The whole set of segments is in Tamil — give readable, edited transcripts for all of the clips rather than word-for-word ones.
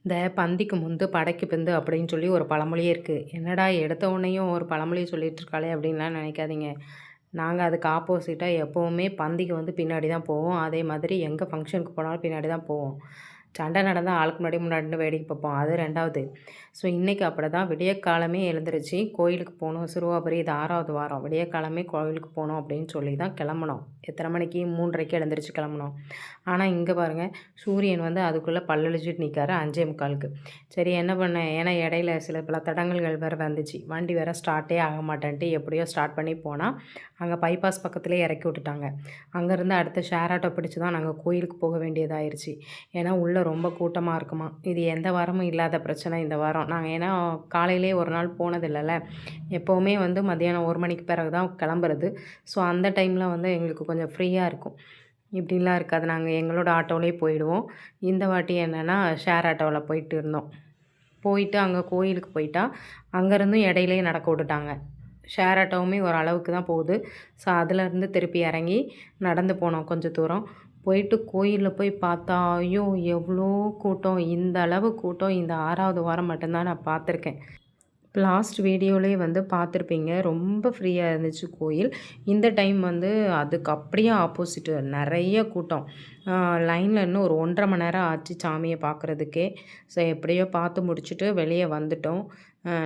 இந்த பந்திக்கு முந்து படைக்கு பிந்து அப்படின்னு சொல்லி ஒரு பழமொழியே இருக்குது. என்னடா எடுத்த உடனேயும் ஒரு பழமொழி சொல்லிட்டு இருக்காளே அப்படின்லாம் நினைக்காதீங்க. நாங்கள் அதுக்கு ஆப்போசிட்டாக எப்போவுமே பந்திக்கு வந்து பின்னாடி தான் போவோம். அதே மாதிரி எங்கே ஃபங்க்ஷனுக்கு போனாலும் பின்னாடி தான் போவோம். சண்டை நடந்தால் ஆளுக்கு முன்னாடி முன்னாடின்னு வேடிக்கை பார்ப்போம். அது 2வது. ஸோ இன்றைக்கி அப்படி தான் விடியற்காலமே எழுந்திரிச்சு கோயிலுக்கு போகணும். சிறுவாபுரி இது 6வது வாரம். விடியற்காலமே கோயிலுக்கு போகணும் அப்படின்னு சொல்லி தான் கிளம்புனோம். எத்தனை மணிக்கு 3:30க்கு எழுந்திரிச்சு கிளம்புனோம். ஆனால் இங்கே பாருங்கள், சூரியன் வந்து அதுக்குள்ளே பல்லழிச்சிட்டு நிற்காரு 5:45க்கு. சரி என்ன பண்ணேன், ஏன்னா இடையில சில பல தடங்கல்கள் வேறு வந்துச்சு. வண்டி வேறு ஸ்டார்ட்டே ஆக மாட்டேன்ட்டு எப்படியோ ஸ்டார்ட் பண்ணி போனால் அங்கே பைபாஸ் பக்கத்துலேயே இறக்கி விட்டுட்டாங்க. அங்கேருந்து அடுத்த ஷேர் ஆட்டோ பிடிச்சி தான் நாங்கள் கோயிலுக்கு போக வேண்டியதாயிருச்சு. ஏன்னா உள்ளே ரொம்ப கூட்டமாக இருக்குமா. இது எந்த வாரமும் இல்லாத பிரச்சனை இந்த வாரம். நாங்கள் ஏன்னா காலையிலே ஒரு நாள் போனதில்லைல்ல, எப்போவுமே வந்து மத்தியானம் 1 மணிக்கு பிறகு தான் கிளம்புறது. ஸோ அந்த டைமில் வந்து எங்களுக்கு கொஞ்சம் ஃப்ரீயாக இருக்கும். இப்படிலாம் இருக்காது. நாங்கள் எங்களோட ஆட்டோவிலே போயிடுவோம். இந்த வாட்டி என்னென்னா ஷேர் ஆட்டோவில் போயிட்டு இருந்தோம். போயிட்டு அங்கே கோயிலுக்கு போயிட்டா அங்கேருந்தும் இடையிலேயே நடக்க விட்டுட்டாங்க. ஷேர் ஆட்டோவுமே ஒரு அளவுக்கு தான் போகுது. ஸோ அதுலேருந்து திருப்பி இறங்கி நடந்து போனோம் கொஞ்சம் தூரம். போயிட்டு கோயிலில் போய் பார்த்தா, ஐயோ! எவ்வளோ கூட்டம்! இந்த அளவு கூட்டம் இந்த 6வது வாரம் மட்டும்தான் நான் பார்த்துருக்கேன். லாஸ்ட் வீடியோலேயே வந்து பார்த்துருப்பீங்க. ரொம்ப ஃப்ரீயாக இருந்துச்சு கோயில். இந்த டைம் வந்து அதுக்கு அப்படியே ஆப்போசிட்டு நிறைய கூட்டம். லைனில் இன்னும் ஒரு 1 1/2 மணி நேரம் ஆச்சு சாமியை பார்க்குறதுக்கே. ஸோ எப்படியோ பார்த்து முடிச்சுட்டு வெளியே வந்துட்டோம்.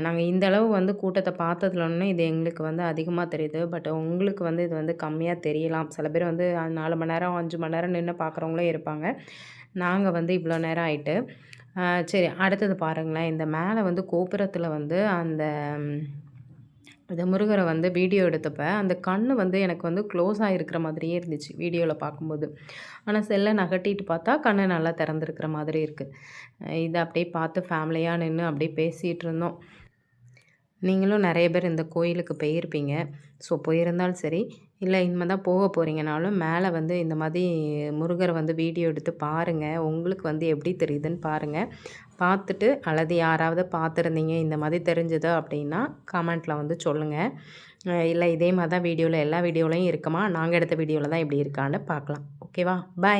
நாங்கள் இந்த அளவு வந்து கூட்டத்தை பார்த்ததுலன்னு இது எங்களுக்கு வந்து அதிகமாக தெரியுது. பட் உங்களுக்கு வந்து இது வந்து கம்மியாக தெரியலாம். சில பேர் வந்து 4 மணி நேரம் 5 மணி நேரம் நின்று பார்க்குறவங்களும் இருப்பாங்க. நாங்கள் வந்து இவ்வளோ நேரம் ஆயிட்டு. சரி அடுத்தது பாருங்களேன். இந்த மேலே வந்து கோபுரத்தில் வந்து அந்த இந்த முருகரை வந்து வீடியோ எடுத்தப்ப, அந்த கண் வந்து எனக்கு வந்து க்ளோஸ் ஆகிருக்கிற மாதிரியே இருந்துச்சு வீடியோவில் பார்க்கும்போது. ஆனால் செல்லை நகட்டிட்டு பார்த்தா கண் நல்லா திறந்துருக்கிற மாதிரி இருக்குது. இதை அப்படியே பார்த்து ஃபேமிலியாக நின்று அப்படியே பேசிகிட்டு இருந்தோம். நீங்களும் நிறைய பேர் இந்த கோயிலுக்கு போயிருப்பீங்க. ஸோ போயிருந்தாலும் சரி, இல்லை இனிமே தான் போக போகிறீங்கனாலும் மேலே வந்து இந்த மாதிரி முருகரை வந்து வீடியோ எடுத்து பாருங்கள். உங்களுக்கு வந்து எப்படி தெரியுதுன்னு பாருங்கள். பார்த்துட்டு அல்லது யாராவது பார்த்துருந்தீங்க இந்த மாதிரி தெரிஞ்சது அப்படின்னா கமெண்ட்டில் வந்து சொல்லுங்கள். இல்லை இதே மாதிரி தான் வீடியோவில் எல்லா வீடியோலையும் இருக்குமா, நாங்கள் எடுத்த வீடியோவில் தான் இப்படி இருக்கான்னு பார்க்கலாம். ஓகேவா? பாய்.